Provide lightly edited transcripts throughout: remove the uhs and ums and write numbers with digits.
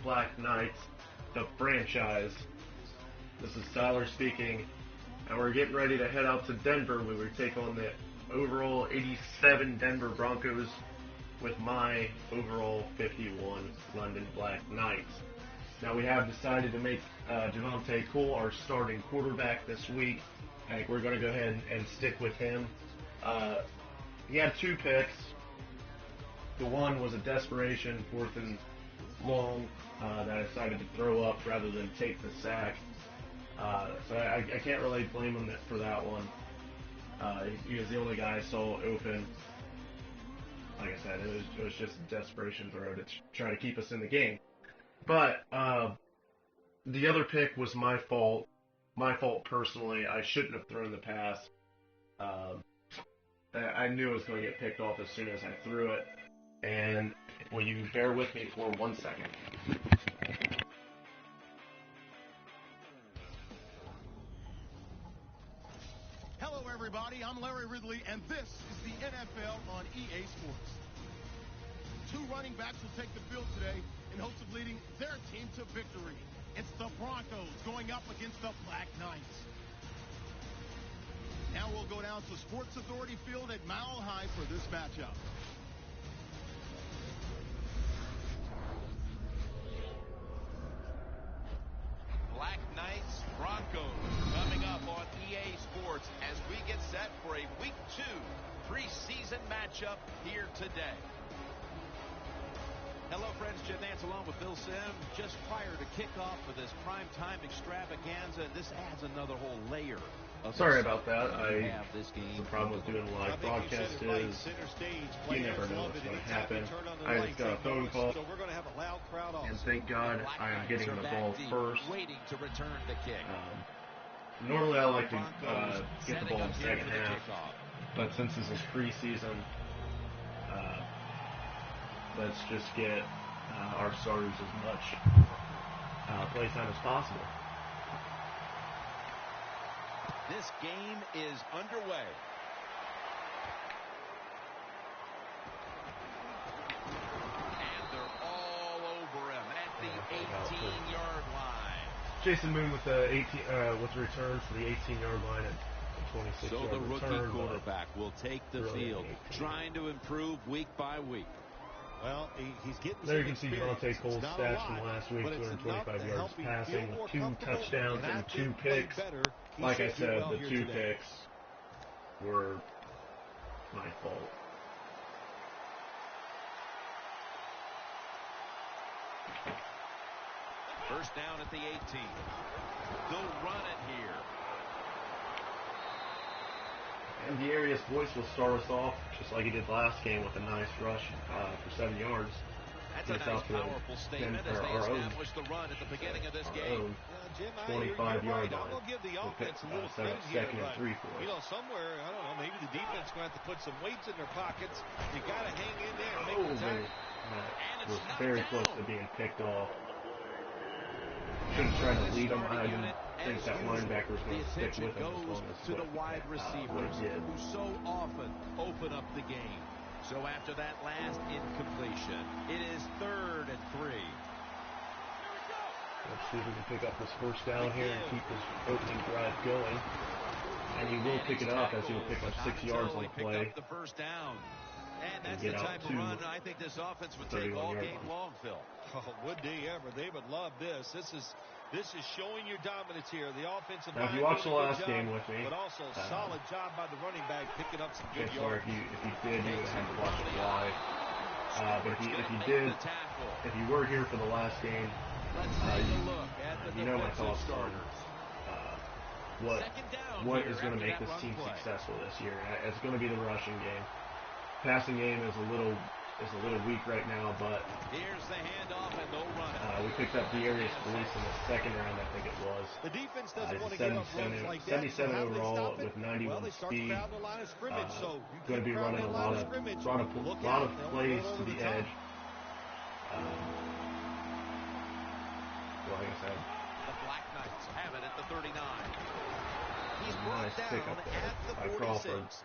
Black Knights, the franchise. This is Tyler speaking, and we're getting ready to head out to Denver where we take on the overall 87 Denver Broncos with my overall 51 London Black Knights. Now we have decided to make Devontae Cole our starting quarterback this week. I think we're going to go ahead and stick with him. He had 2 picks. The one was a desperation 4th and long that I decided to throw up rather than take the sack. So I can't really blame him for that one. He was the only guy I saw open. Like I said, it was just a desperation throw to try to keep us in the game. But the other pick was my fault. My fault personally. I shouldn't have thrown the pass. I knew it was going to get picked off as soon as I threw it. And will you bear with me for 1 second? Hello, everybody. I'm Larry Ridley, and this is the NFL on EA Sports. 2 running backs will take the field today in hopes of leading their team to victory. It's the Broncos going up against the Black Knights. Now we'll go down to Sports Authority Field at Mile High for this matchup. Black Knights, Broncos, coming up on EA Sports as we get set for a Week 2 preseason matchup here today. Hello, friends. Jim Nance along with Bill Sim. Just prior to kickoff for this primetime extravaganza, this adds another whole layer. Sorry about that. The problem with doing a live broadcast is you never know what's going to happen. I just got a phone call, and thank God I am getting the ball first. Normally I like to get the ball in the second half, but since this is preseason, let's just get our starters as much play time as possible. This game is underway. And they're all over him at the 18-yard line. Jason Moon with the with return to the 18-yard line at 26. So the rookie quarterback will take the field, trying to improve week by week. Well, he's getting there. You can see Devontae Cole's stats from last week: 225 yards passing, 2 touchdowns, and 2 picks. Like I said, the 2 picks were my fault. First down at the 18. They'll run it here. And Dearius Boyce will start us off just like he did last game with a nice rush for 7 yards. That's a nice, powerful statement as they establish the run at the beginning of this game. 25-yard line. I'll give the offense a little credit here. Second and 3 for us. You know, somewhere, I don't know, maybe the defense going to have to put some weights in their pockets. You got to hang in there and make the tackle. That was very close to being picked off. Should have tried to lead him. I didn't think that linebacker was going to stick with him as long as to the wide receivers who so often open up the game. So after that last incompletion, it is 3rd and 3. Let's see if we can pick up this first down here and keep this opening drive going. And he will pick it up as he'll pick up 6 yards on the play. The first down. And that's the type of run I think this offense would take all game long, Phil. Oh, would they ever? They would love this. This is showing your dominance here. The offensive line. Now, if you watched the last game with me, but also solid job by the running back picking up some good yards. Sorry, if you did, you would have to watch it live. But if you were here for the last game, you know my thoughts on what is going to make this team successful this year. It's going to be the rushing game. Passing game is a little weak right now, but here's the handoff and they'll run it. We picked up Dearius Boyce in the 2nd round, I think it was. The defense doesn't want to give up runs like that. 77 overall with 91 speed. Going to be running a lot of plays to the edge. Like I said, the Black Knights have it at the 39. He's brought down at the 46.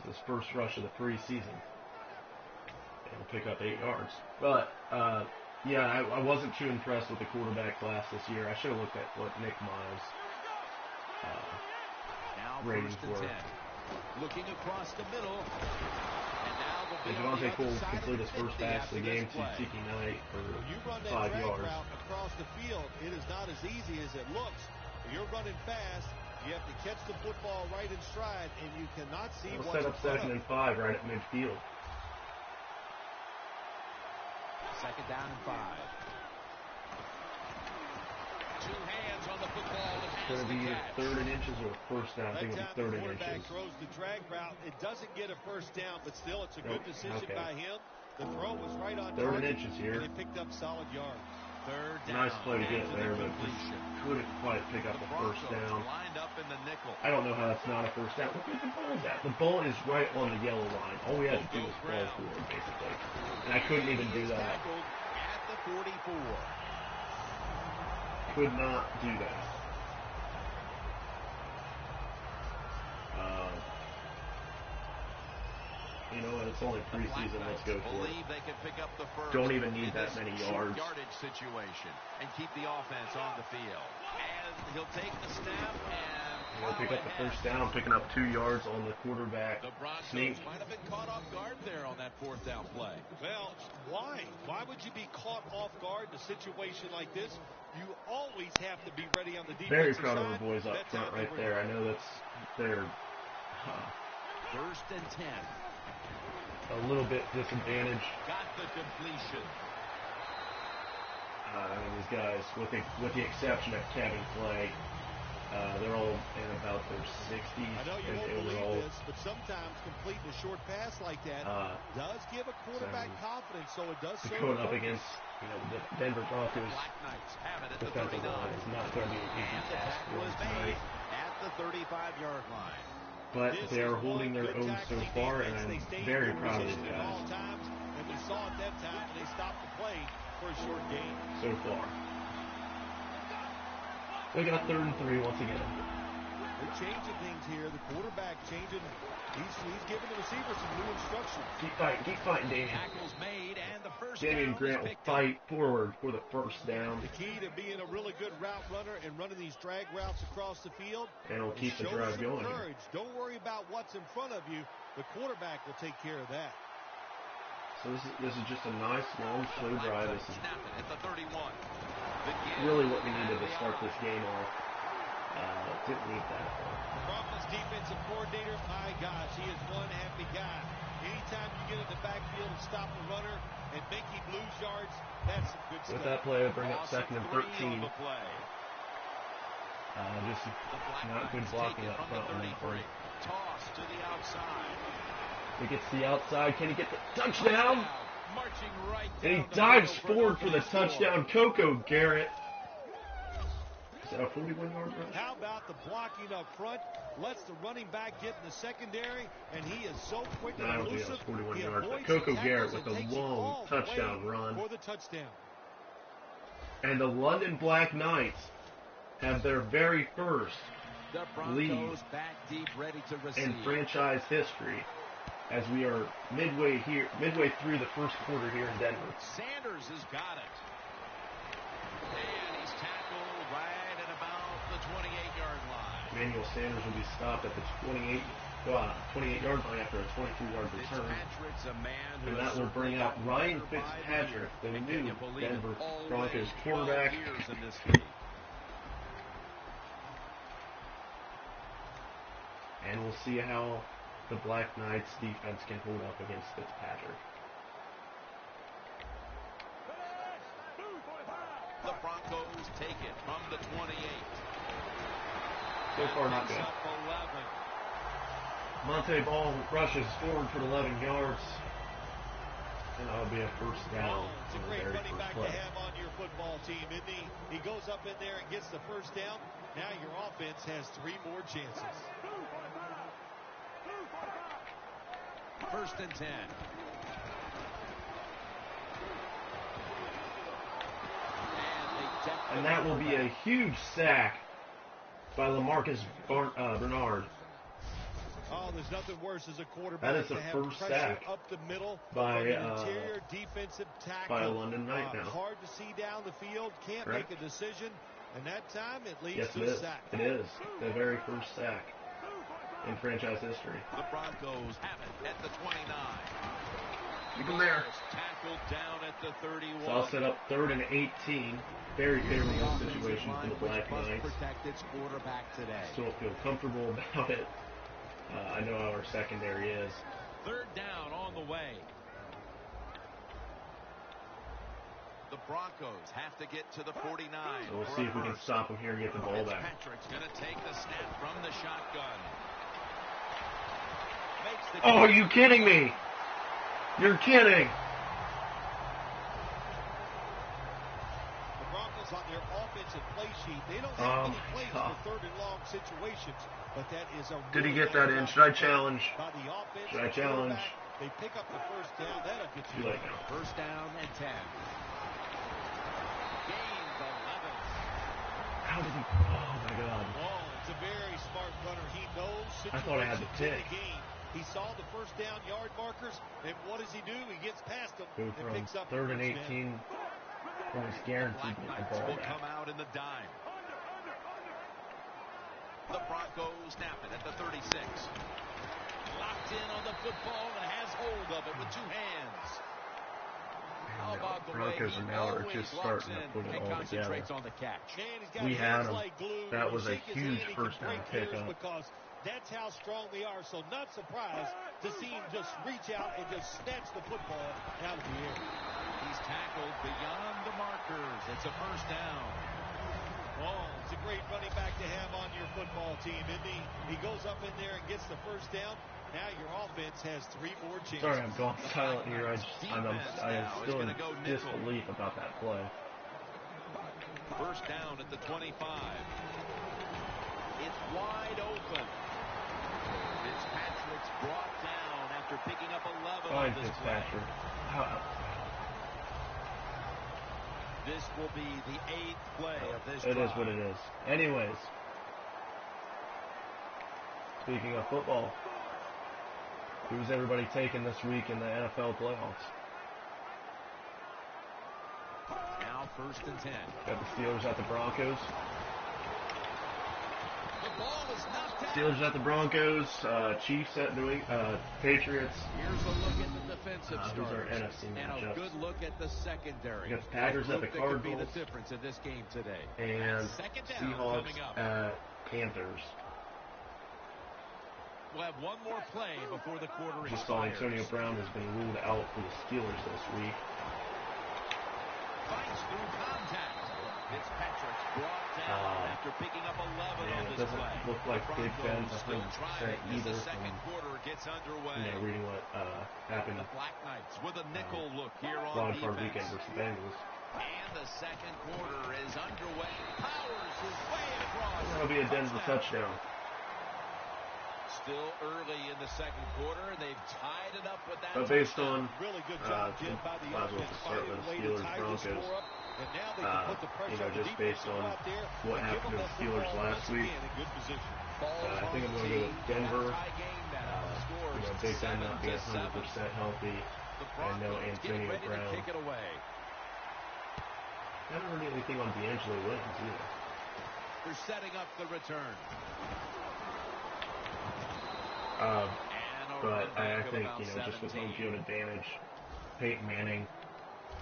His first rush of the preseason. pick up 8 yards. But, yeah, I wasn't too impressed with the quarterback class this year. I should have looked at what Nick Miles' ratings were. Looking across the middle. And now the Devontae Cole completed his first pass of the game to Tiki Knight for 5 yards. Across the field, it is not as easy as it looks. You're running fast. You have to catch the football right in stride, and you cannot see what's set up 2nd and 5 right at midfield. 2nd down and 5. 2 hands on the football. It's going to be 3rd and inches or 1st down. I think it'll be 3rd and inches. Throws the drag route. It doesn't get a 1st down, but still, it's a good decision by him. The throw was right on 3rd and inches here. And he picked up solid yards. 3rd down. Nice play to get there, but just couldn't quite pick up the 1st down. Lined up in the nickel. I don't know how that's not a 1st down. Look where the ball's at. The ball is right on the yellow line. All we had to do was fall forward, basically. And I couldn't even do that. At the 44. Could not do that. You know what? It's only preseason. Let's go for it. They can pick up the first. Don't even need that many yards. Yardage situation and keep the offense on the field. And he'll take the snap and he'll pick up the 1st down, picking up 2 yards on the quarterback. The Broncos sneak. might have been caught off guard there on that 4th down play. Well, why? Why would you be caught off guard in a situation like this? You always have to be ready on the defensive Very proud side. of the boys up front right there. I know that's their 1st and 10. A little bit disadvantaged. Got the completion. I mean, these guys, with the exception of Kevin Clay, they're all in about their 60s. I know you won't believe this, but sometimes completing a short pass like that does give a quarterback confidence, so it does serve going up against, the Denver Broncos defensive line is not going to be an easy task for them tonight. At the 35-yard line. But they are holding their own so far, and I'm very proud of these guys. And we saw at that time when they stopped the play for a short gain. So far. They got 3rd and 3 once again. They're changing things here. The quarterback changing. He's giving the receiver some new instructions. Keep fighting, Damian. Tackles made, and the first Damian Grant will fight forward for the 1st down. The key to being a really good route runner and running these drag routes across the field. And it'll keep the drive going. Courage. Don't worry about what's in front of you. The quarterback will take care of that. So this is just a nice, long, slow drive. This is at the 31. really what we needed to start this game off. Didn't need that. The Broncos defensive coordinator, my gosh, he is one happy guy. Anytime you get in the backfield and stop the runner and make him lose yards, that's some good stuff. With that play, I bring up 2nd and 13. Just not good blocking up front on that one. Toss to the outside. He gets the outside. Can he get the touchdown? Marching right and he dives forward for the touchdown. Coco Garrett. Is that a 41-yard rush? How about the blocking up front? Lets the running back get in the secondary, and he is so quick and elusive. I don't think that was 41 yards, but Coco Garrett with a long touchdown run. For the touchdown. And the London Black Knights have their very first lead in franchise history, as we are midway through the 1st quarter here in Denver. Sanders has got it. And he's tackled right at about the 28-yard line. Emmanuel Sanders will be stopped at the 28-yard line after a 23-yard return. And that will bring out Ryan Fitzpatrick, the new Denver Broncos quarterback. And we'll see how the Black Knights defense can hold up against Fitzpatrick. The Broncos take it from the 28. So far, not good. Monte Ball rushes forward for 11 yards. And that'll be a 1st down. It's a great running back to have on your football team, isn't he? He goes up in there and gets the 1st down. Now your offense has 3 more chances. 1st and 10. And that will be a huge sack by LaMarcus Bernard. Oh, there's nothing worse as a quarterback that is the to have 1st pressure sack up the middle by from an interior defensive tackle. By a London night now. Hard to see down the field, can't Correct. make a decision, and that time it leads Yes, to it a is. sack. It is the very first sack in franchise history. The Broncos have it at the 29. Keep him there. Tackled down at the 31. So I'll set up 3rd and 18. Very favorable situation for the Black Knights. Protect its quarterback today. Still feel comfortable about it. I know how our secondary is. 3rd down on the way. The Broncos have to get to the 49. So we'll see if we can stop them here and get the ball back. Patrick's going to take the snap from the shotgun. Oh, are you kidding me? You're kidding. The Broncos on their offensive play sheet, they don't have many plays for 3rd and long situations, but that is a Did he really get that in? nice Should I job challenge? by the offense. Should I challenge? They pick up the 1st down. That'll get you. Too late now. 1st down and 10. Gains 11. How did he? Oh my God. Oh, it's a very smart runner. He knows I thought I had the situations in pick. the game. He saw the 1st down yard markers, and what does he do? He gets past them Go and from picks up 3rd and 1st down. 18. And it's guaranteed to get the Knights ball will back. come out in the dime. The Broncos snap it at the 36. Locked in on the football and has hold of it with 2 hands. How about the way Broncos he are now always just locks starting to in put it and all concentrates together. on the catch. Man, he's got We had hands him. like glue. That When was you a shake his huge hand, he first can down break gears pickup. because that's how strong they are. So not surprised to see him just reach out and just snatch the football out of the air. He's tackled beyond the markers. It's a 1st down. Oh, it's a great running back to have on your football team, isn't he? He goes up in there and gets the 1st down. Now your offense has 3 more chances. Sorry, I'm going silent here. I'm still in disbelief about that play. 1st down at the 25. It's wide open. Fitzpatrick's brought down after picking up 11 Fine, on this Fitzpatrick. This will be the 8th play of this It drive. is what it is. Anyways, speaking of football, who's everybody taking this week in the NFL playoffs? Now 1st and 10. Got the Steelers at the Broncos. The ball is knocked out. Steelers at the Broncos. Chiefs at Patriots. Here's a look at the defensive Who's our starters. NFC And a matchups? good look at the secondary. We got the Packers at the That could be the Cardinals. difference in this game today. And 2nd down Seahawks coming up. at Panthers. We'll have one more play before the quarter Just saw expires. Antonio Brown has been ruled out for the Steelers this week. Fights through contact. Fitzpatrick's brought down after picking up 11 Man, on it this doesn't play. look like The Big Ben's Broncos still 100% trying as either the from, second quarter gets underway. reading what happened The Black Knights with a nickel look here on wild card defense. weekend versus the Bengals. And the second quarter is underway. Powers his way across. That'll be a Denver touchdown. Still early in the second quarter. They've tied it up with that. But based on Really good job, Jim, by the might as well offense, just start finding with a way the to Steelers tie this Broncos. score up. And now they can put the pressure on the Just defense based to go on out there what and happened give to them the that Steelers football last once week. again in good position. I think I'm going to go with Denver. Big Ben not being 100% healthy. And no Antonio Brown. Kick it away. I haven't heard anything on D'Angelo Williams either. They're setting up the return. But I think, just with home field advantage, Peyton Manning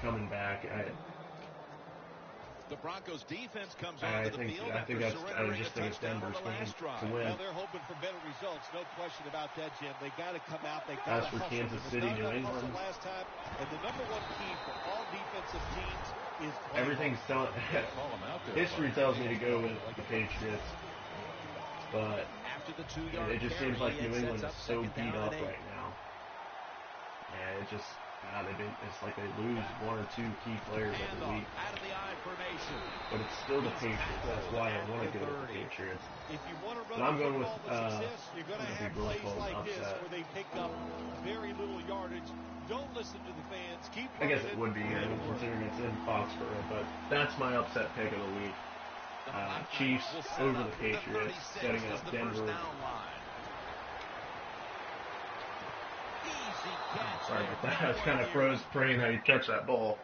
coming back, the Broncos defense comes I onto the think field I after just surrendering a think it's touchdown on Denver's the game last drive. to win. Well, they're hoping for better results. No question about that, Jim. They got to come out. They As got to for hustle. Kansas There was City, not New enough hustle England, last time, and the number one key for all defensive teams is playing everything's telling. History tells me to go with the Patriots, but After the 2-yard it just carry, seems like it New England sets is up so second beat down up and 8. right now, and it's like they lose 1 or 2 key players every Handoff week. out of the I formation. But it's still the Patriots. That's why I want to go with the Patriots. If you want to But run I'm going with, football with success, you're going to it'll be have real plays close like this upset. where they pick up very little yardage. Don't listen to the fans. Keep I guess it running would be, considering it's in Foxborough, but that's my upset pick of the week. Chiefs over the Patriots, setting up Denver. Sorry about that. I was kind of froze praying that he'd catch that ball.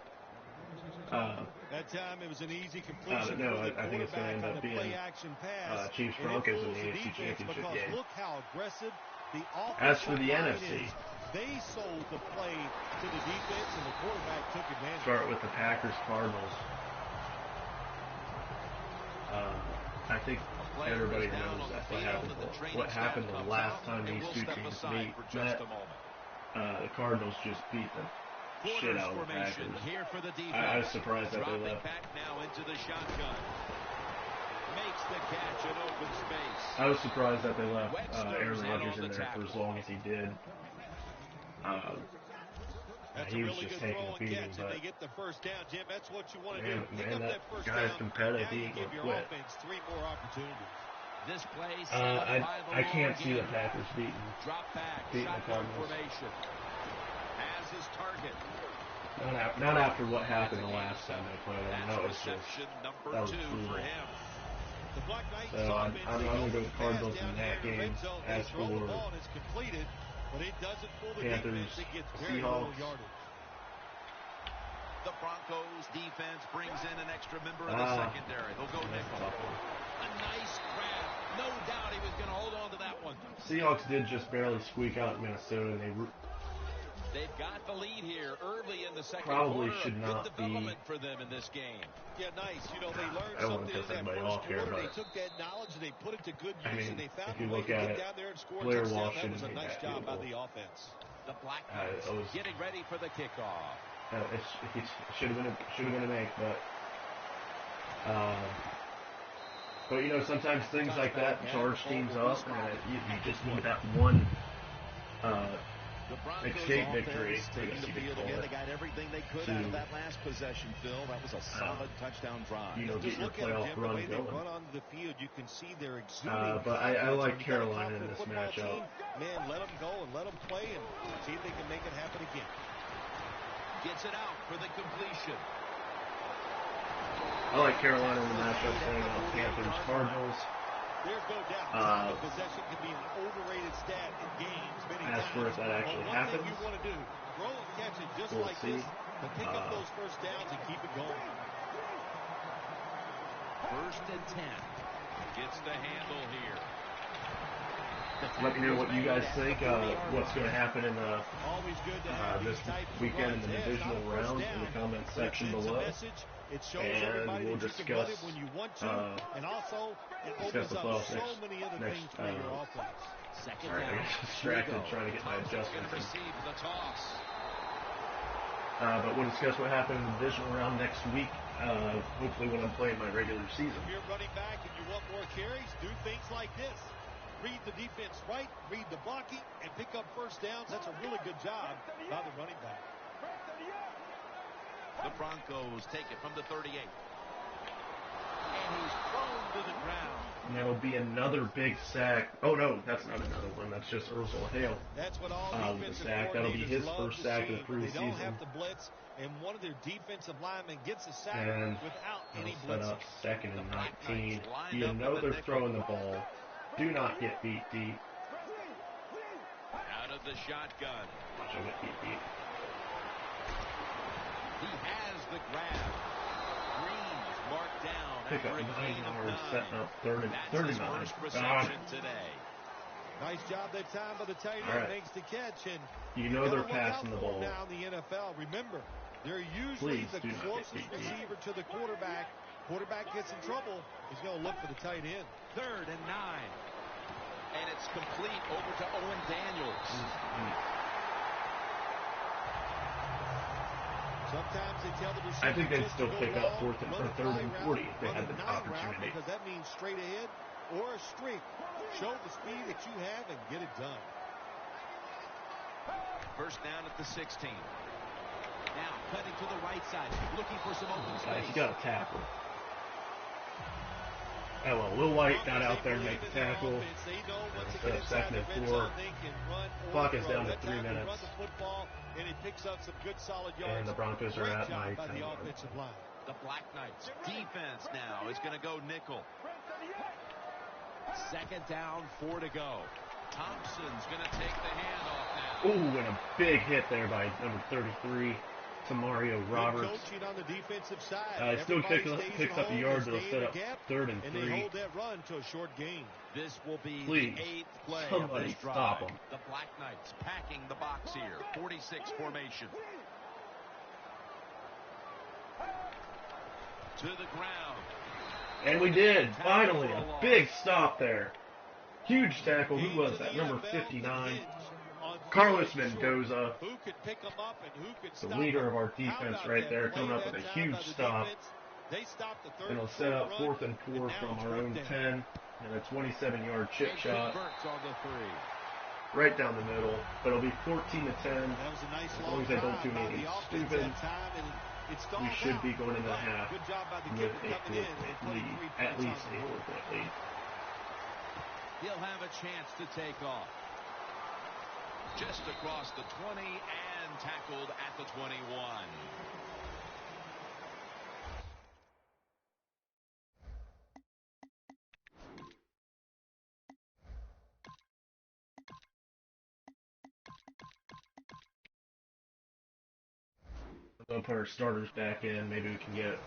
That time it was an easy completion. No, for the I think it's going to end up being play-action pass, Chiefs Broncos in the AFC Championship game. Look how aggressive the As for the NFC, they sold the play to the defense, and the quarterback took advantage. Start with the Packers Cardinals. I think everybody knows what happened the last time these two teams met. The Cardinals just beat the shit out of the Packers. I was surprised that they left. I was surprised that they left Aaron Rodgers in there for as long as he did. He was just taking a beating, but man, that guy's competitive. He ain't gonna quit. I can't see the Packers beating the Cardinals. Not after what happened the last time they played them. That was brutal. So I'm going to go with Cardinals in that game. As for Panthers, Seahawks. The Broncos defense brings in an extra member of the secondary. They'll go nickel. A nice grab. No doubt he was going to hold on to that one. Seahawks did just barely squeak out Minnesota, and they've got the lead here early in the second probably quarter. Should not good development for them in this game. Yeah, nice. You know, they learned I don't want something to piss in that anybody first off here, quarter. but They took that knowledge and they put it to good use, and they found if you a way look to at get it, down there and score a Blair touchdown. Walsh That was a shouldn't nice make job that by field the offense. The Black Knights getting ready for the kickoff. It should have been a make, but you know, sometimes things like that charge teams up, and you just need that one escape victory. They got everything they could out of that last possession, Phil. That was a solid touchdown drive. You know, get your playoff run going. Run onto the field, you can see they're exuding. But I like Carolina in this matchup. Man, let them go and let them play and see if they can make it happen again. Gets it out for the completion. I like Carolina in the matchup, saying Panthers, Cardinals. There's no doubt possession can be an overrated stat in games many times. As for if that actually happens, you want to do, throw and catch it just like this, but pick up those first downs and keep it going. 1st and 10. Gets the handle here. Let me know what you guys think. What's going to happen in this weekend in the divisional round in the comments section below. And we'll discuss the playoffs next sorry, I got distracted trying to get my adjustments in. But we'll discuss what happened in the divisional round next week, hopefully when I'm playing my regular season. If you're running back and you want more carries, do things like this. Read the defense right, read the blocking, and pick up first downs. That's a really good job by the running back. The Broncos take it from the 38. And he's thrown to the ground. And that'll be another big sack. Oh, no, that's not another one. That's just Ursula Hale. That's what all defensive sack. That'll be his first sack of the preseason. They don't have to blitz, and one of their defensive linemen gets a sack without any set blitzing. Up 2nd and 19. You know they're throwing the ball. Do not get beat deep. Out of the shotgun. Watch him get beat deep. He has the grab. Green marked down. Pick up 9 yards, setting up 39. First reception today. Nice job that time by the tight end. Makes the catch, and you know they're passing the ball. Now in the NFL, remember, they're usually the closest receiver to the quarterback. Quarterback gets in trouble, he's going to look for the tight end. 3rd and 9. And it's complete over to Owen Daniels. Sometimes they tell the receiver I think they'd still pick up 3rd and 40 if they had the opportunity. Because that means straight ahead or a streak. Show the speed that you have and get it done. First down at the 16. Now cutting to the right side, looking for some open space. He got a tackle. Oh, well, Will White got out there and make the tackle. Instead of 2nd and 4. Clock is down to 3 minutes. And the Broncos are at my 10 yard. The Black Knights defense now is going to go nickel. 2nd down, 4 to go. Thompson's going to take the handoff now. Ooh, and a big hit there by number 33, Mario Roberts. On the defensive side. Still picks up a yard, but it'll set up 3rd and 3. They hold that run to a short gain. This will be Please, the 8th play somebody of this drive. stop 'em. The Black Knights packing the box here. 46 formation. To the ground. And we did. Finally, a big stop there. Huge tackle. Who was that? Number 59. Carlos Mendoza, Who could pick them up and who could the stop leader them? of our How defense about right that there, play coming up that with a time huge by the stop. defense? They stopped the third And it'll and set fourth up run, 4th and 4 now from it's our own fourth 10. down. And a 27-yard chip And shot converts on the 3. right down the middle. But it'll be 14 to 10. That was a nice As long long as they don't drive do by anything the offense stupid, that time, and it stalled we should out. be going into the half Good job by the with kicker a coming in and 4-point putting lead. 3 At points least on a the board. 4-point lead. He'll have a chance to take off. Just across the 20 and tackled at the 21. We'll put our starters back in. Maybe we can get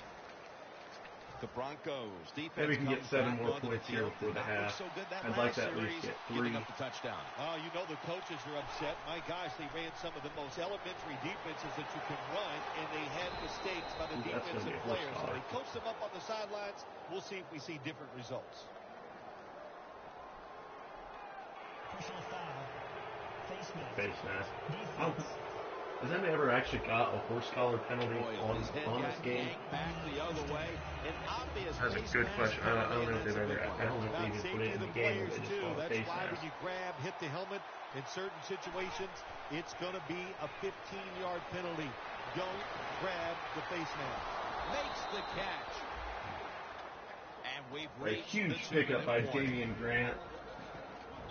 The Broncos defense. Maybe we can get comes 7 back more onto points the here field. before the Did not look half. so good that I'd last like to at series, least get giving 3. up the touchdown. Oh, you know the coaches are upset. My gosh, they ran some of the most elementary defenses that you can run, and they had mistakes by the Ooh, that's gonna be defensive a horse players. So collar. they coached them up on the sidelines. We'll see if we see different results. Personal foul. Face mask. Has anybody ever actually got a horse collar penalty Boy, on his head this got game? yanked back the other way. An obvious That's a face good mask question. I don't know if penalty, they've and ever. that's a big one. I don't think they About even put safety it in of the the game. players, They just too. call it That's face why when mask. you grab, hit the helmet, in certain situations, it's going to be a 15-yard penalty. Don't grab the face mask. Makes the catch. And we've A reached huge the pickup by 2-minute warning. Damian Grant.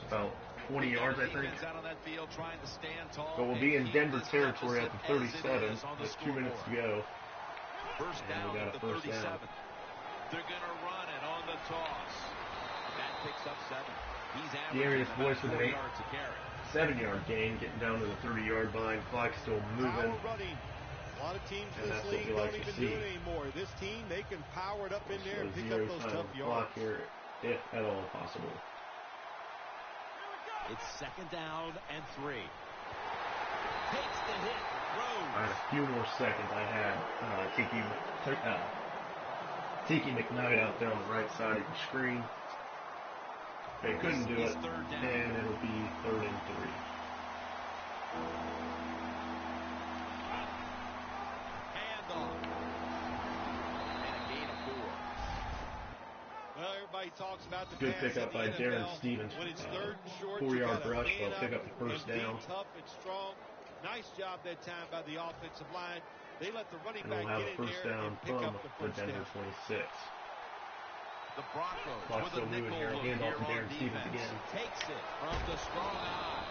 About 20 yards, I think. Defense out on that field trying to stand tall But we'll and be in keep Denver this territory at the deficit as it 37 is on the with 2 minutes to scoreboard. go. First And down we got at a the first 37. down. They're going to run it on the toss. That picks up 7. He's Darius averaging Boyce about with 4 an yards a carry. 7-yard gain, getting down to the 30-yard line. Clock's still moving. Power running. A lot of teams in And this that's what league we don't like to even see. do it anymore. This team, they can power it up in there So and pick zero up those time tough on the yards. clock here, if at all possible. It's 2nd down and 3. Takes the hit. I had a few more seconds. I had Tiki McKnight out there on the right side of the screen. They couldn't do it, and it'll be 3rd and 3. Handoff. And a gain of 4. Well, everybody talks about the Good pass pickup in the by NFL. Darren Stevens. When it's 3rd and short, 4-yard you rush, stand they'll pick up up the first and down. be tough and strong. Nice job that time by the offensive line. They let the running And back we'll have get a in first there down and pick from up the the first Denver down. 26. The Broncos Clock with still a moving nickel here. look Handoff here to on Darren Stevens defense. again. Takes it from the strong eye.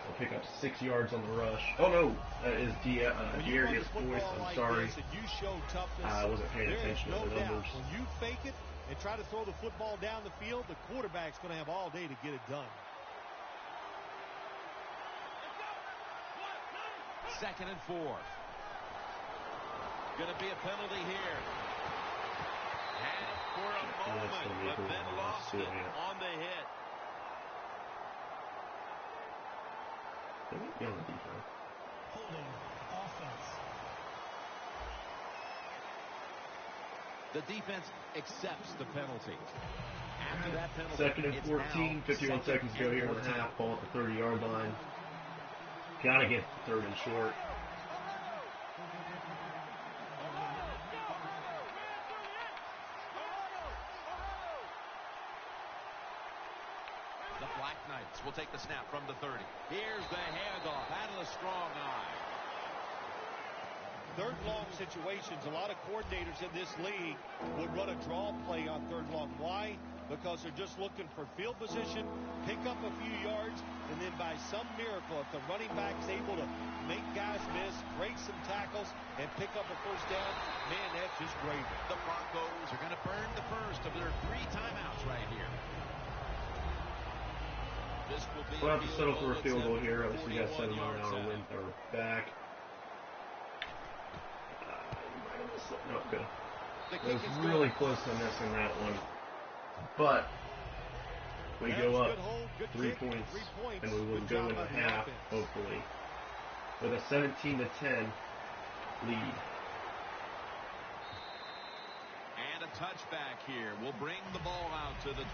They'll pick up 6 yards on the rush. Oh no, that is When you run the Darius football Boyce. I'm like sorry. this and you show toughness, I wasn't paying there is attention no to the doubt numbers. when you fake it and try to throw the football down the field, the quarterback's going to have all day to get it done. 2nd and 4. Going to be a penalty here. Had it for a moment, but then lost it on the hit. They might be on the defense. Holding offense. The defense accepts the penalty. After that penalty, 2nd and it's 14, now 51 seconds to go here in the 2nd and half. Ball at the 30-yard line. Gotta get 3rd and short. The Black Knights will take the snap from the 30. Here's the handoff out of the strong eye. 3rd long situations, a lot of coordinators in this league would run a draw play on 3rd long. Why? Because they're just looking for field position, pick up a few yards, and then by some miracle, if the running back's able to make guys miss, break some tackles, and pick up a first down, man, that's just gravy. The Broncos are going to burn the first of their 3 timeouts right here. This will be We'll have to settle for a field goal attempt here. from Obviously, we got 7 41 mile an yards hour out. wind at our back. No, good. It was really close to missing that one. But we go up 3 points, and we will go in the half, hopefully, with a 17-10 lead. And a touchback here will bring the ball out to the 20.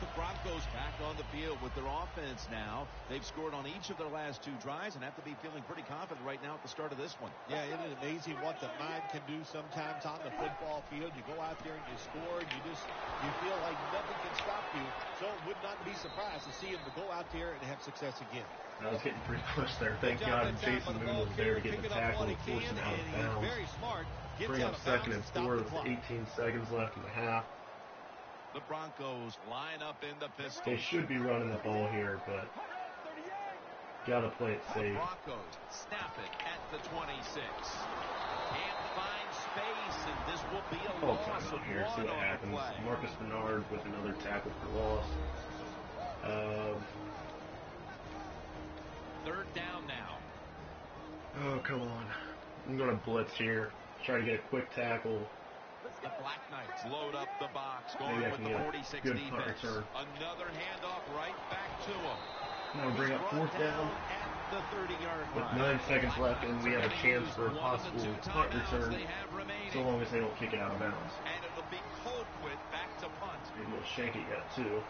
The Broncos back on the field with their offense now. They've scored on each of their last 2 drives and have to be feeling pretty confident right now at the start of this one. Yeah, isn't it amazing what the mind can do sometimes on the football field? You go out there and you score, and you feel like nothing can stop you. So it would not be surprised to see him to go out there and have success again. I was getting pretty close there. Thank God Jason Moon was there to get the tackle and force him out of bounds. Very smart. Bring up 2nd and 4 with 18 seconds left in the half. The Broncos line up in the pistol. They should be running the ball here, but gotta play it The safe. Broncos snap it at the 26. Can't find space, and this will be a Oh, loss time of out here. See 1 what on the happens. play. Marcus Bernard with another tackle for loss. 3rd down now. Oh, come on. I'm gonna blitz here. Try to get a quick tackle. The Black Knights load up the box, going Maybe I with can the get a 46 good punt defense. return. Another handoff right back to him. Now bring up 4th down At the 30-yard with line. 9 seconds left, and we have a chance for a One of the possible 2 punt timeouts return, they have remaining. so long as they don't kick it out of bounds. And it'll be Colquitt back to punt. Maybe we'll shank it yet, too.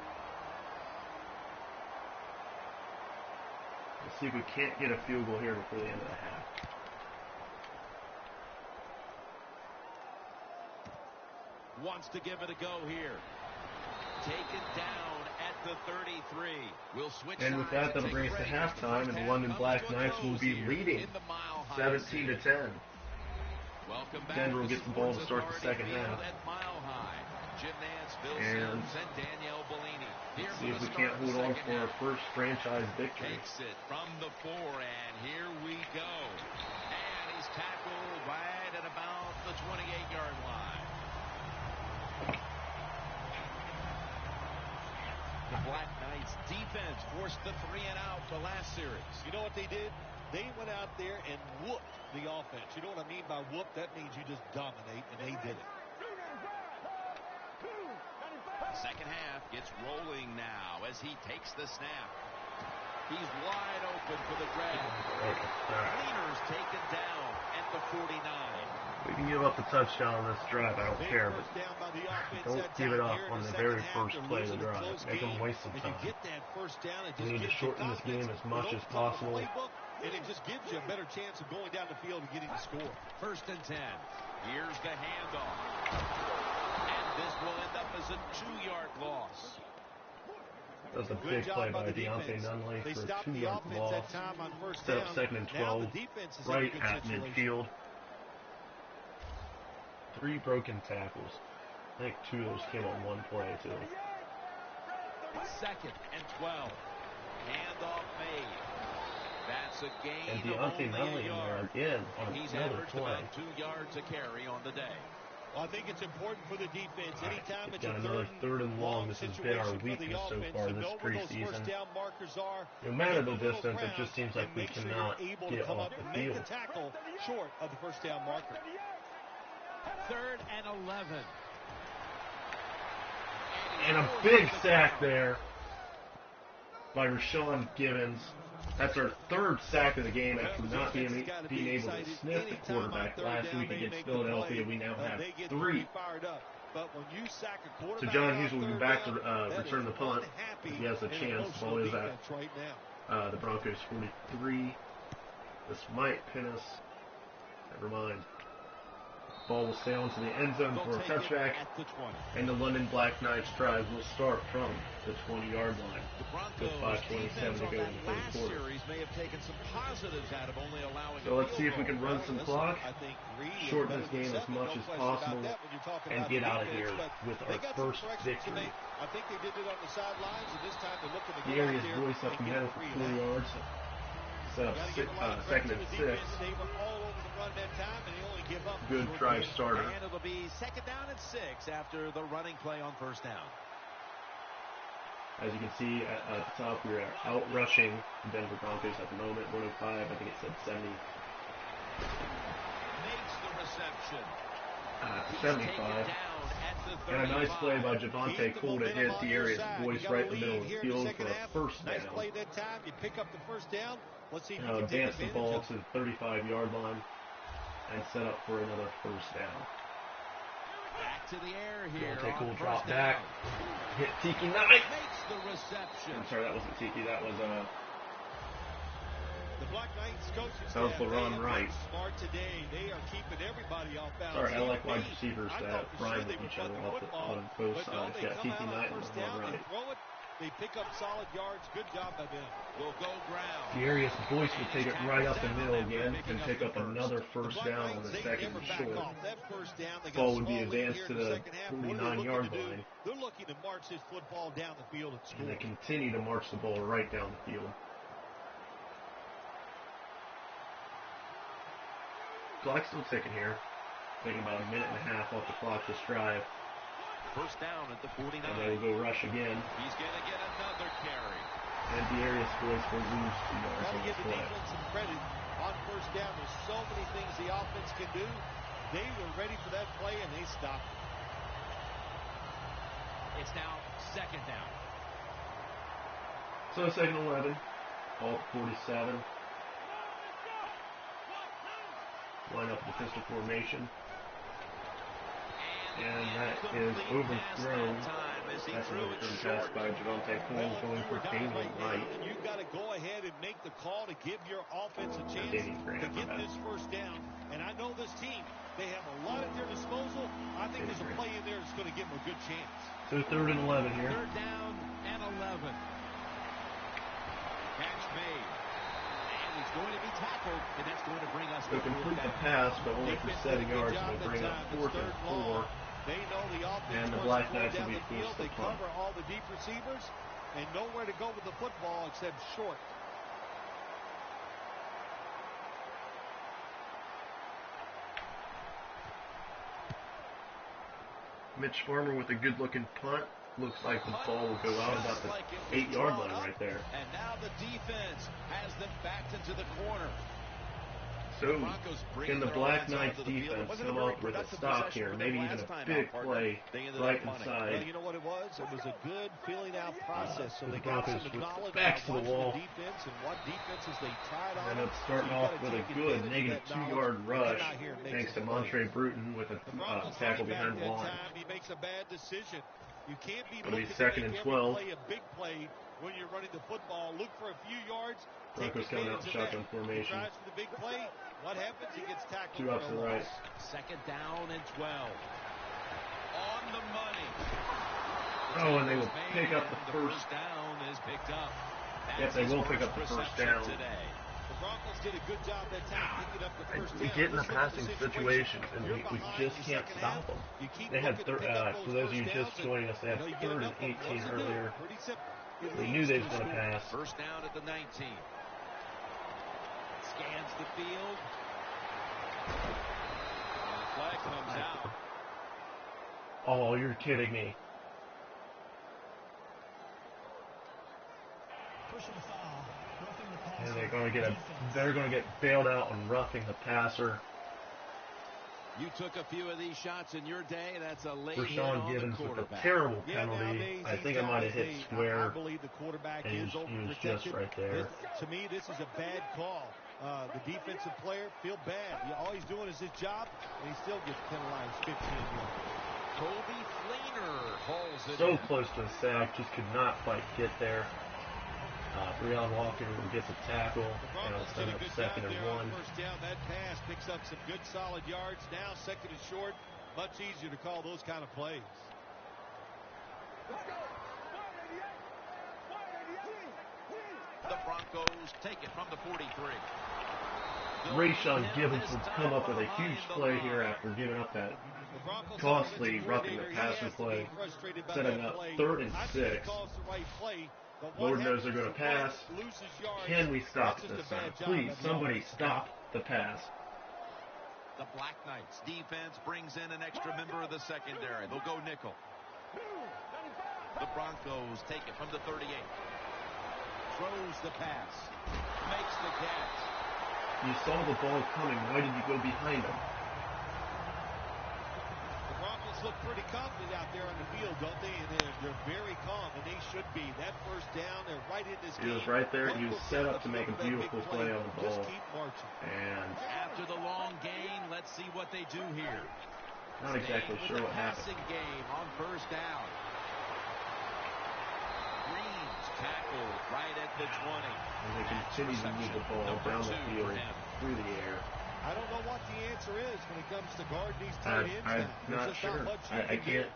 Let's see if we can't get a field goal here before the end of the half. Wants to give it a go here. Taken down at the 33. We'll switch And with that, that'll bring us to halftime, and the London Black Knights will be leading 17-10. Welcome back. Denver will get the ball to start the second half. At Mile High. Jim Nance, Bill And Sims, and Danielle Bellini. Here see if for we the can't start of the hold on second for our half. first franchise victory. Takes it from the 4, and here we go. And he's tackled right at about the 28-yard line. The Black Knights defense forced the 3 and out the last series. You know what they did? They went out there and whooped the offense. You know what I mean by whoop? That means you just dominate, and they did it. Second half gets rolling now as he takes the snap. He's wide open for the grab. Cleaners taken down at the 49. We can give up the touchdown on this drive. I don't care, but don't give it up on the very first play of the drive. Make them waste some time. We need to shorten this game as much as possible. And it just gives you a better chance of going down the field and getting the score. 1st and 10. Here's the handoff. And this will end up as a 2-yard loss. That was a big play by Deontay Nunley for a 2-yard loss. Set up 2nd and 12, right at midfield. 3 broken tackles. I think 2 of those came on one play, too. 2nd and 12. Handoff made. That's a gain And of Deontay only Nunley a in yard. there again on He's another averaged play. about 2 yards a carry on the day. Well, I think it's important for the defense. Anytime We've it's got a another 3rd and long. This has been our weakness so far this preseason. No matter the distance, it just seems like we cannot get off the Make field. the tackle short of the first down marker. 3rd and 11. And a big sack there by Rashawn Givens. That's our 3rd sack of the game after not being able to sniff the quarterback last week against Philadelphia. We now have 3. So John Hughes will be back to return the punt if he has a chance. The ball is at the Broncos 43. This might pin us. Never mind. Ball will sail into the end zone for a touchback, and the London Black Knights drive will start from the 20-yard line with 5:27 to go in the 3rd quarter. So let's see if we can run some clock, shorten this game as much as possible, and get out of here with our first victory. I think they did it on the sidelines, and this time they're looking to go Here is out there Royce up the and get middle a for 3 4 and out. yards. Set up 2nd and 6. They were all over the run that time, and they only give up. Good drive starter. And it'll be 2nd down and 6 after the running play on 1st down. As you can see at the top, we are out rushing the Denver Broncos at the moment. 105, I think it said 70. Makes the reception. 75. And a nice play by Javonte Cole to hit Dearius Boyce right in the middle of the field for a first down. Nice play that time. You pick up the first down. Let's see if you can Advance the ball of to the 35-yard line and set up for another first down. Back to the air here. Javonte Cole on drop first back. down. Hit Tiki Knight. Makes the reception. I'm sorry, that wasn't Tiki. That was the Black Knights coaching that was staff. LaRon Wright. Smart today. They are keeping everybody off balance. Sorry, I like wide receivers I that thought for rhyme sure with they each were other punting the football, on both but no, sides. they Yeah, come Tiki out on Knight and first LaRon down, they Wright. throw it, they pick up solid yards. Good job by them. Will go ground. Dearius Boyce will take it right up the middle again and pick up another first down on the second and short. That first down, they got Ball a would be small lead advanced here to in the second half. What are they 49-yard looking to do? line. They're looking to march this football down the field and score. And they continue to march the ball right down the field. Clock's still ticking here. Taking about a minute and a half off the clock this drive. First down at the 49. And they will go rush again. He's going to get another carry. And Dearius Boyce will lose 2 yards Got to on give this the play. defense some credit on first down. There's so many things the offense can do. They were ready for that play, and they stopped it. It's now second down. So second 11. Ball at 47. Line up in the pistol formation. And that is overthrown. That's an overthrown pass by Javonte Cole going for Damian Wright. You've got to go ahead and make the call to give your offense a chance to get this first down. And I know this team, they have a lot at their disposal. I think there's a play in there that's going to give them a good chance. So third and 11 here. Third down and 11. Catch made. And he's going to be tackled, and that's going to bring us to They'll complete the pass, but only for 7 yards, and they'll bring up 4th and 4. They know the offense And the wants Black to go Knights down will be the field. forced to They punt. cover all the deep receivers and nowhere to go with the football except short. Mitch Farmer with a good-looking punt. Looks like the ball will go out about the 8-yard line right there. And now the defense has them backed into the corner. So, can the Black Knights defense come up with a stop here? Maybe even a big play right inside. Well, you know what it was? It was a good feeling out process. So the they got Broncos some with knowledge the backs to the watching wall. the defense and what defenses they tried on. And it's starting off with a good negative 2-yard rush thanks to Montre Bruton with a tackle behind the line. He makes a bad decision. You can't be It'll be looking second to and make 12. every play a big play when you're running the football. Look for a few yards. Broncos coming out in shotgun formation. He tries for the big play. What happens? He gets tackled. 2 up to the right. Second down and 12. On the money. Oh, and they will pick up the first. Down is picked up. Yes, they will pick up the first down. Today. The Broncos did a good job that time picking up the first We down. get in the passing situations, and we just can't stop them. They had, for those of you just joining us, they had 3rd and 18 earlier. They knew they was going to pass. First down at the 19. Scans the field. And the flag comes out. Oh, you're kidding me. Pushing the foul. Roughing the passer. And they're going to get bailed out on roughing the passer. You took a few of these shots in your day. That's a late hit Rashawn on Gibbons the with a quarterback. terrible Yeah, penalty. nowadays, I think I these might have guys, hit square. I believe the quarterback And is he was overprotected. just right there. To me, this is a bad call. The defensive player feel bad. All he's doing is his job, and he still gets penalized 15 yards. Kobe Fleener hauls it So in. close to the sack, just could not quite get there. Breon Walker will get the tackle, The and it'll Broncos set did a up good second job and there on 1. first down. That pass picks up some good solid yards. Now second and short. Much easier to call those kind of plays. The Broncos take it from the 43. Rashawn Gibbons will come up with a huge play here after giving up that costly roughing the passer play, setting up 3rd and 6. Lord knows they're going to pass. Can we stop it this time? Please, somebody stop the pass. The Black Knights defense brings in an extra member of the secondary. They'll go nickel. The Broncos take it from the 38. Throws the pass. Makes the catch. You saw the ball coming. Why did you go behind him? The Broncos look pretty confident out there on the field, don't they? And they're very calm, and they should be. That first down, they're right in this game. He was right there. He was set up to make a beautiful play on the ball. Just keep marching. And after the long gain, let's see what they do here. Not exactly sure what happened. Passing game on first down. Green's tackled right at the 20. And they continue to move the ball down the field, through the air. I don't know what the answer is when it comes to guarding these tight ends. I'm not sure. I can't.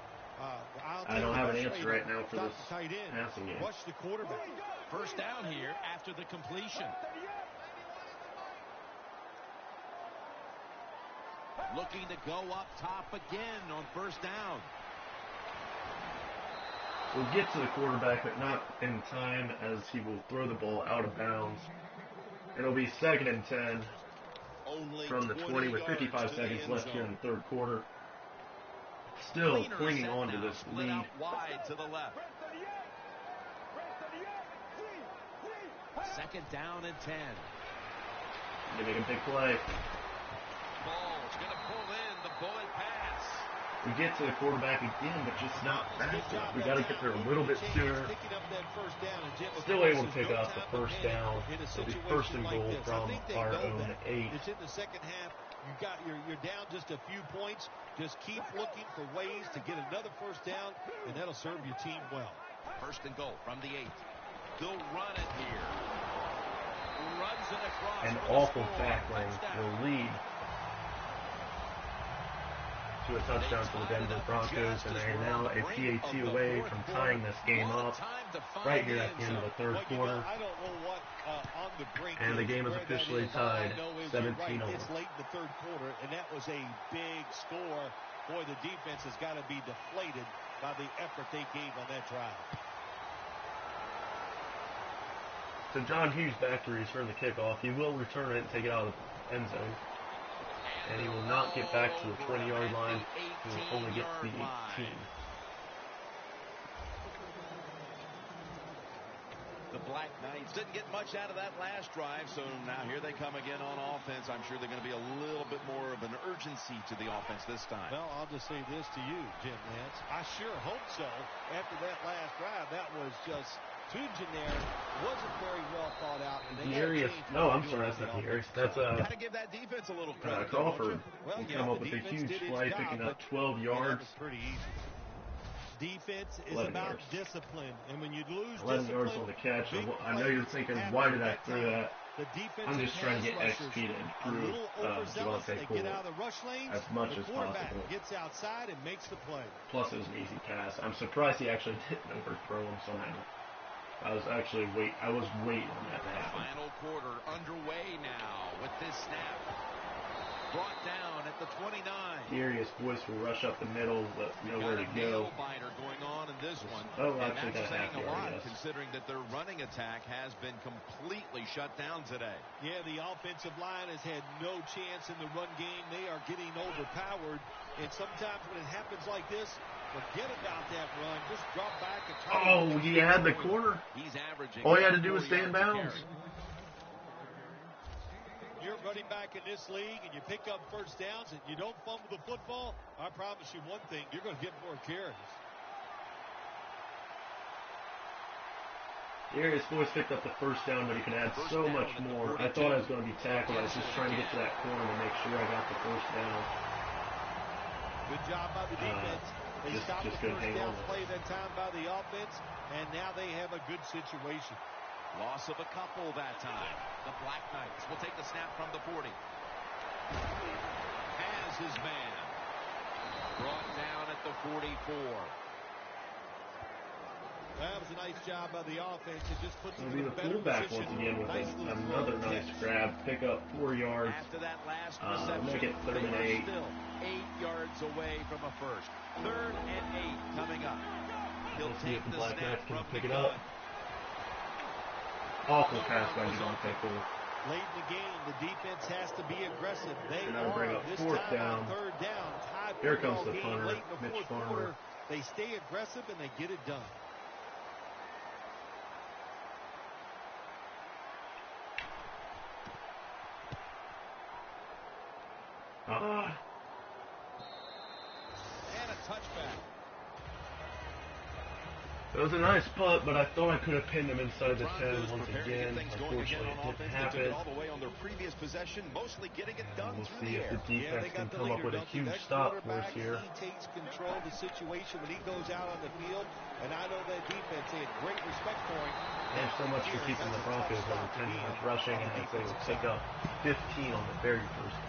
I don't have an answer right now for this passing game. Rush the quarterback. First down here after the completion. Looking to go up top again on first down. We'll get to the quarterback, but not in time, as he will throw the ball out of bounds. It'll be 2nd and 10 from the 20 with 55 seconds left here in the third quarter. Still clinging on to this lead. Wide to the left. 2nd down and 10. They make a big play. Ball's going to pull in the bullet pass. We get to the quarterback again, but just not fast enough. We got to get there a little bit sooner. Still able to pick up the first down. It'll be 1st and goal from our own 8. It's in the second half. You're down just a few points. Just keep looking for ways to get another first down, and that'll serve your team well. 1st and goal from the 8. They'll run it here. Runs it across. An awful tackling will lead to a touchdown for the Denver Broncos, and they are now a PAT away from tying this game up right here at the end of the third quarter. And the game is officially tied 17-0. It's late in the third quarter, and that was a big score. Boy, the defense has got to be deflated by the effort they gave on that drive. So John Hughes back to return the kickoff. He will return it and take it out of the end zone. And he will not get back to the 20-yard line. He will only get to the 18. The Black Knights didn't get much out of that last drive, so now here they come again on offense. I'm sure they're going to be a little bit more of an urgency to the offense this time. Well, I'll just say this to you, Jim Nance. I sure hope so. After that last drive, that was just too generic, wasn't very well thought out. No, I'm sorry, that's not Darius. That's got to give that defense a little credit. Crawford will come up with a huge play, picking up 12 yards. Pretty easy. Defense is about discipline, and when you lose 11 yards on the catch. I know you're thinking, why did I throw that? I'm just trying to get XP to improve Devontae Cole as much as possible. Gets outside and makes the play. Plus, it was an easy pass. I'm surprised he actually didn't overthrow him somehow. I was waiting on that to happen. Final quarter underway now with this snap. Brought down at the 29. Darius Boyce will rush up the middle, but nowhere to go. Biter going on in this one. Oh, actually, that's saying a lot, yes. considering that their running attack has been completely shut down today. Yeah, the offensive line has had no chance in the run game. They are getting overpowered, and sometimes when it happens like this, forget about that run. Just drop back and try. Oh, he had the corner. He's averaging. All he had to do was stay in bounds. You're running back in this league and you pick up first downs and you don't fumble the football, I promise you one thing, you're going to get more carries. Darius Boyce picked up the first down, but he could add so much more. I thought I was going to be tackled. I was just trying to get to that corner to make sure I got the first down. Good job by the defense. They stopped the first down play that time by the offense, and now they have a good situation. Loss of a couple that time. The Black Knights will take the snap from the 40. Has his man. Brought down at the 44. That was a nice job by the offense. It just puts them in a better position. Once again with another nice grab. Pick up 4 yards. After that last reception, make it 3rd and 8. Still 8 yards away from a first. 3rd and 8 coming up. He'll take the snap from pick it up. Awful pass by Devontae Cole. Late in the game, the defense has to be aggressive. They are bring up this 4th down. 3rd down. Here comes the punter, Mitch Farmer. They stay aggressive and they get it done. And a touchback. It was a nice putt, but I thought I could have pinned him inside the 10 once again. Unfortunately, it didn't happen. All the way on their previous possession, mostly getting it done We'll through see the if air. the defense can come up with a huge stop for us here. He takes control of the situation when he goes out on the field, and I know that defense, they had great respect for him. And so much for keeping the Broncos under 10 yards rushing, and as they will pick up 15 on the very first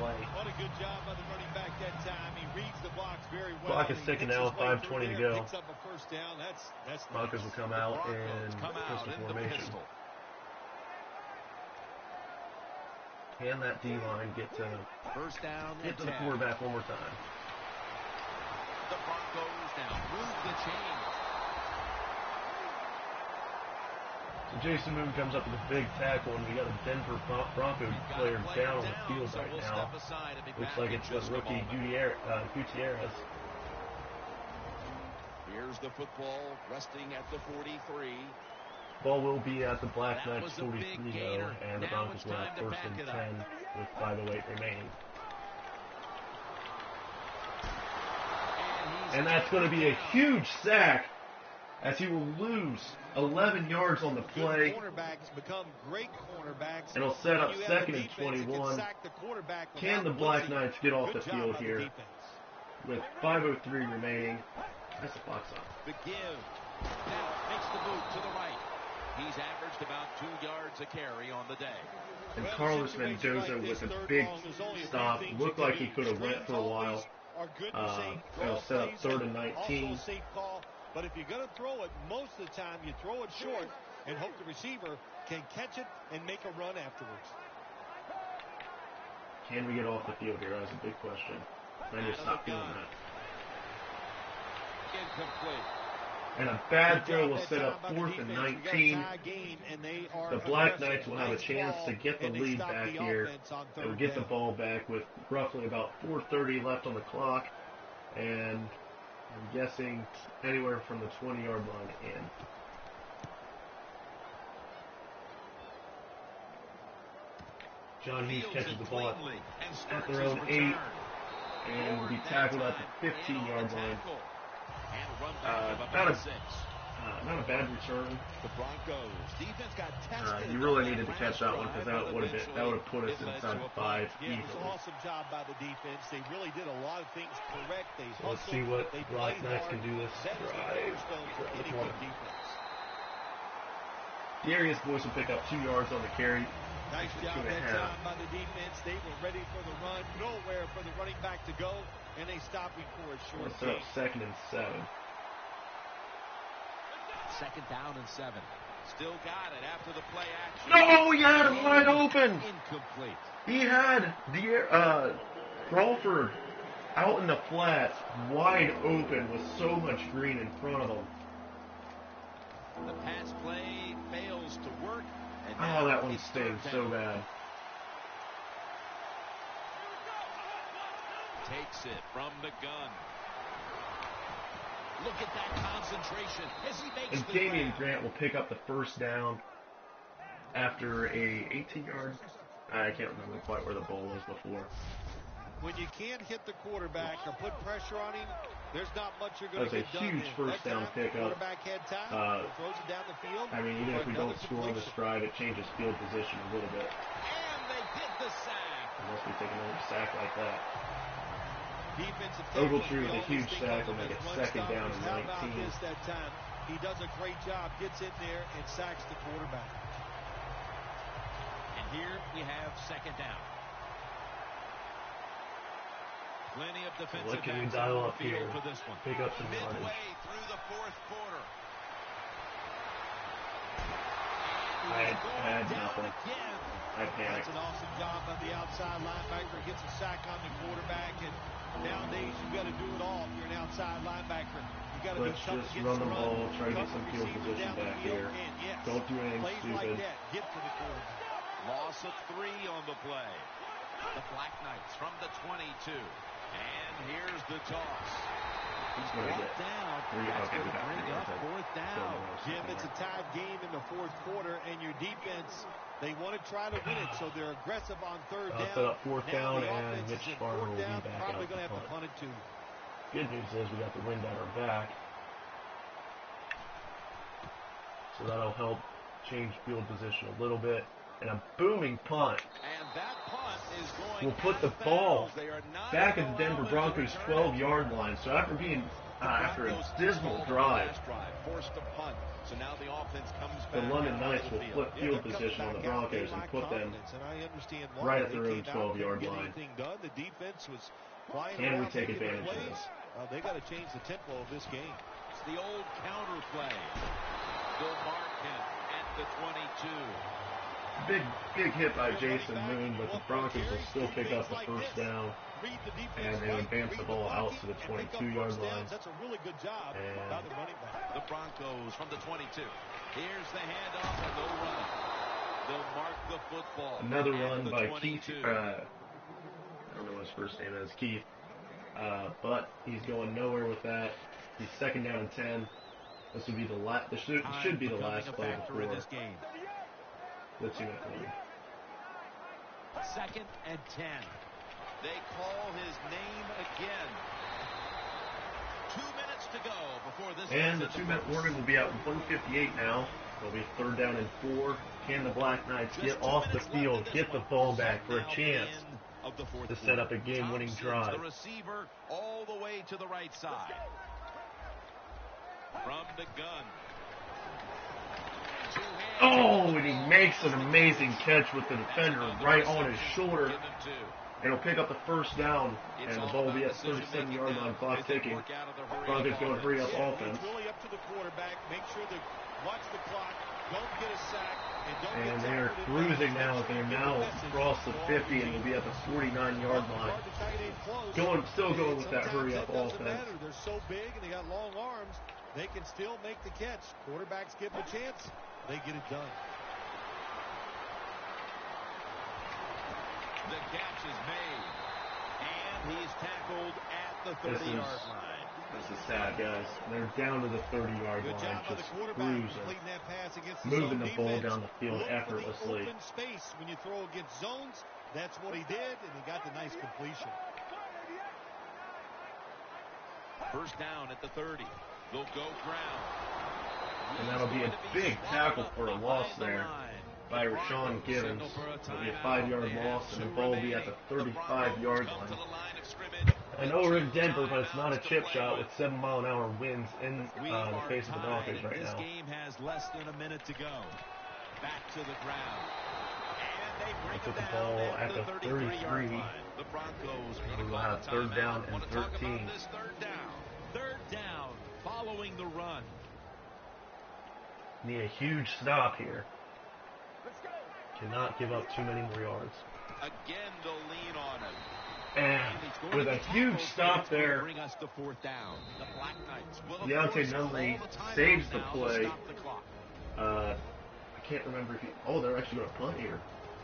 play. What a good job by the running back that time. He reads the blocks very well. Clock is ticking now, 5:20 to go. Picks up a first down. That's Broncos will come out in pistol formation. Can that D-line get to First down the quarterback one more time? The Broncos now move the chain. So Jason Moon comes up with a big tackle, and we got a Denver Broncos player down on the field right now. Looks like it's the rookie Gutierrez. Here's the football resting at the 43. Ball will be at the Black Knights 43 though, and the Broncos will have first and 10 with 5:08 remaining. And that's going to be a huge sack, as he will lose 11 yards on the play. Cornerbacks become great cornerbacks. It'll set up second and 21. Can the Black Knights get off the field here with 5:03 remaining? That's a box off. The give. Now makes the move to the right. He's averaged about 2 yards a carry on the day. And Carlos Mendoza with a big stop. Looked like he could have went for a while. It'll set up third and 19. But if you're going to throw it, most of the time you throw it short and hope the receiver can catch it and make a run afterwards. Can we get off the field here? That's a big question. I need to stop doing that. Incomplete. And a bad throw will set up fourth and 19. The Black Knights will have a chance to get the lead back here. They will get the ball back with roughly about 4:30 left on the clock. And I'm guessing anywhere from the 20-yard line in. John Hughes catches the ball at their own 8 and will be tackled at the 15-yard line. Not a bad return. The Broncos defense got tested. You really needed to catch that one because that would have put us inside the 5 easily. It was an awesome job by the defense. They really did a lot of things correct. They hustled. Let's see what Black Knights can do this drive. Darius Boyce will pick up 2 yards on the carry. Nice job that time by the defense. They were ready for the run. Nowhere for the running back to go. And they stopped before a short gain. Set up second and 7. Second down and 7. Still got it after the play action. No, he had him wide open. Incomplete. He had Crawford out in the flats, wide open with so much green in front of him. The pass play fails to work. And that one stings so bad. Takes it from the gun. Look at that concentration as he makes and Damian Grant will pick up the first down after a 18-yard. I can't remember quite where the ball was before. When you can't hit the quarterback or put pressure on him, there's not much you're going to get done. That's a huge first down pickup. Throws it down the field. I mean, even if we don't score on this drive, it changes field position a little bit. And they did the sack. Unless we take another sack like that. Ogletree with a huge sack will make it second down and 19. That time. He does a great job, gets in there and sacks the quarterback. And here we have second down. Plenty of defensive what can we dial up here? For this one. Pick up some yardage. Midway through the fourth quarter. I had nothing. I panicked. That's an awesome job by the outside linebacker. Gets a sack on the quarterback, and nowadays you've got to do it all if you're an outside linebacker. You got to be tough just against run the run, ball, try to get some field position back here. Don't do anything stupid. Like that, get to the quarterback. Loss of 3 on the play. The Black Knights from the 22. And here's the toss. He's brought down. That's going to bring up fourth down. Jim, it's a tied game in the fourth quarter, and your defense, they want to try to win it, so they're aggressive on third down. Set up fourth down, the and offense Mitch is in Farmer will fourth be down, back probably out going to to have to punt. punt it too. Good news is we got the wind at our back, so that'll help change field position a little bit. And a booming punt. And that punt is going We'll put the ball back at the Denver Broncos' to 12-yard line. So after a dismal drive, forced to punt. So now the offense comes the back. London Knights will flip field position on the Broncos and put them right at their own 12-yard line. The defense was flying Can we around take making advantage of plays. this? They got to change the tempo of this game. It's the old counter play. Bill Markin at the 22. Big hit by Jason Moon, but the Broncos will still pick up the first down, and they advance the ball out to the 22-yard line. That's a really good job by the running back. The Broncos from the 22. Here's the handoff, and they'll run it. They'll mark the football. Another run by 22. Keith. I don't know what his first name is, Keith. But he's going nowhere with that. He's second down and 10. This would be the last. This should be the last play before. This game. Let's see what happens. 2nd and 10. They call his name again. 2 minutes to go before this. And the 2-minute warning will be out 1:58 now. It'll be third down and 4. Can the Black Knights get off the field, get the ball back for a chance to set up a game-winning drive? The receiver all the way to the right side. From the gun. Oh, and he makes an amazing catch with the defender right on his shoulder. And he'll pick up the first down, and the ball will be at 37-yard line, clock ticking. Broncos going hurry up offense. It's really up to the quarterback. Make sure to watch the clock. Don't get a sack. And they're cruising now. They're now across the 50, and will be at the 49-yard line. Still going with that hurry up offense. They're so big and they got long arms. They can still make the catch. Quarterbacks give them a chance. They get it done. The catch is made. And he's tackled at the 30-yard line. This is sad, guys. They're down to the 30-yard line, just cruising. Moving the ball down the field effortlessly. Open space when you throw against zones. That's what he did, and he got the nice completion. First down at the 30. They'll go ground. And that'll be a big tackle for a loss there by Rashawn Givens. It'll be a 5-yard loss, and the ball will be at the 35-yard line. I know we're in Denver, but it's not a chip shot with 7-mile-an-hour winds in the face of the Broncos right now. This game has less than a minute to go. Back to the ground. And they bring Put it the down ball at at the the 33-yard 33. line. The Broncos We will have third down and 13. This third down. Third down following the run. Need a huge stop here. Cannot give up too many more yards. Again, they'll lean on it. And with a huge stop there, Bring us to fourth down. The Black Knights will Deontay Nunley saves the play. I can't remember if they're actually going to punt here.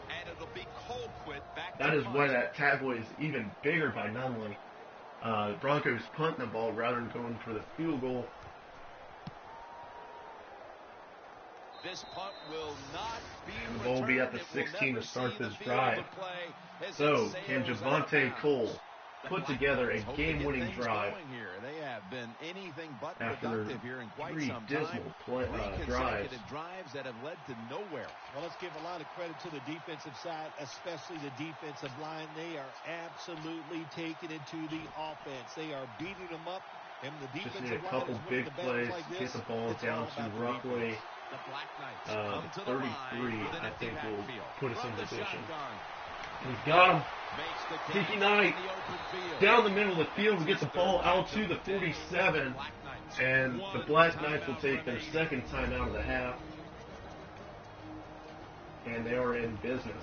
And it'll be Colquitt back. That is why that tackle is even bigger by Nunley. Broncos punting the ball rather than going for the field goal. This punt will not be And the ball will be at the 16 to start this drive. So, can Javonte Cole put together a game-winning drive They have been anything but after productive here in quite 3 some dismal time. drives? Drives that have led to nowhere. Well, let's give a lot of credit to the defensive side, especially the defensive line. They are absolutely taking it to the offense. They are beating them up. And the Just defensive need a couple line is big winning the plays, battles like get this. the ball It's down all to about the roughly defense. The Black Knights come to the 33, line with an I empty think will backfield. put us From in the position. shotgun. He's got him. Makes the catch Tiki Knight in the open field. down the middle of the field. We get the ball out to the 47. Black Knights. And the Black Knights will take their second time out of the half. And they are in business.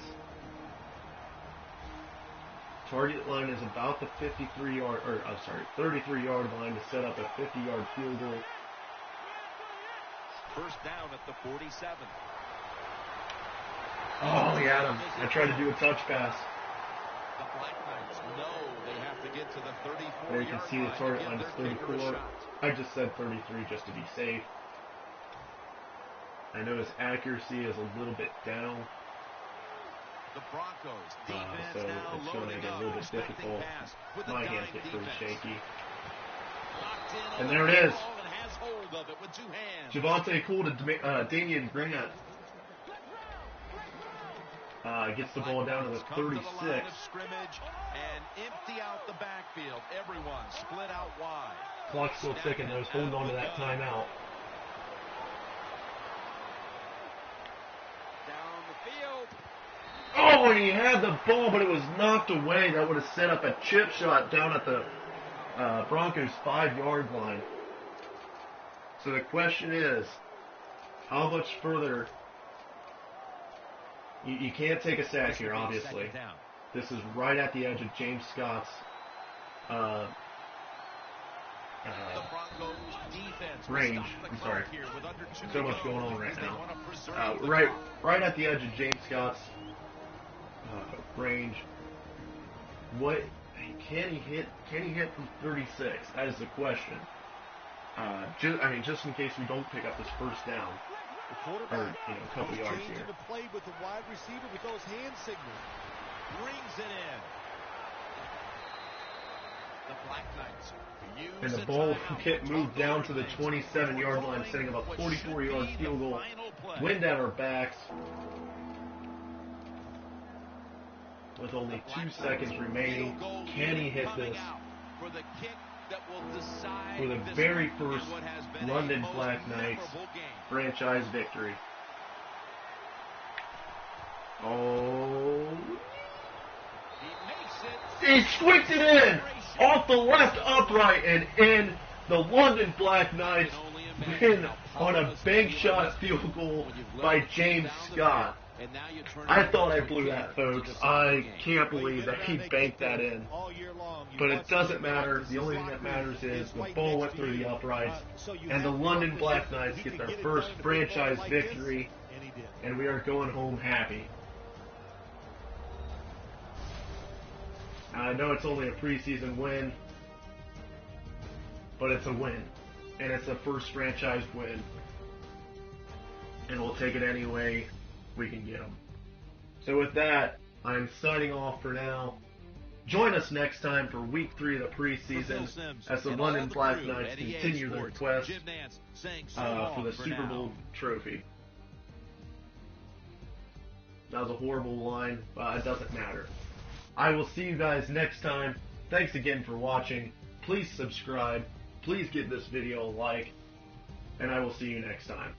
Target line is about the 33-yard line to set up a 50-yard field goal. First down at the 47. Oh, he had him. I tried to do a touch pass. The Black Knights know they have to get to the 34-yard There you can see the target line is 34. shot. I just said 33 just to be safe. I know his accuracy is a little bit down. The Broncos So defense it's now going to loading make it a up, little bit expecting difficult. pass with a My hands dime get pretty defense. shaky. Locked in on And the there it is. ball and has hold of it with two hands. Javonte Cool to Damian Grant. Gets the ball down to the Come to the line 36. of scrimmage and empty out the backfield. Everyone split out wide. Clock's still ticking, though. Holding on to that timeout. Down the field. Oh, and he had the ball, but it was knocked away. That would have set up a chip shot down at the Broncos' 5-yard line. So the question is, how much further? You can't take a sack here, obviously. This is right at the edge of James Scott's The Broncos defense range. I'm sorry. So much going on right now. Right at the edge of James Scott's range. What can he hit? Can he hit from 36? That is the question. Just in case we don't pick up this first down. The quarterback a couple yards changing here. the play with the wide receiver with those hand signals. Brings it in. The Black Knights use And the a ball timeout. get moved Talk down over to the things 27-yard before line, going setting up a what should 44-yard be field the goal. final play. Wind at our backs. With only 2 seconds remaining, can he hit this For the kick that will decide for the this very one first in what has been London a most Black Knights memorable game. franchise victory? Oh, He makes it. he squeaked it in off the left upright and in. The London Black Knights win on a bank shot field goal by James Scott. I thought I blew that, folks. I can't believe that he banked that in. But it doesn't matter. The only thing that matters is the ball went through the uprights, and the London Black Knights get their first franchise victory, and we are going home happy. I know it's only a preseason win, but it's a win, and it's the first franchise win, and we'll take it any way we can get them. So with that, I'm signing off for now. Join us next time for Week 3 of the preseason as the London Black Knights continue their quest for the Super Bowl trophy. That was a horrible line, but it doesn't matter. I will see you guys next time. Thanks again for watching. Please subscribe. Please give this video a like. And I will see you next time.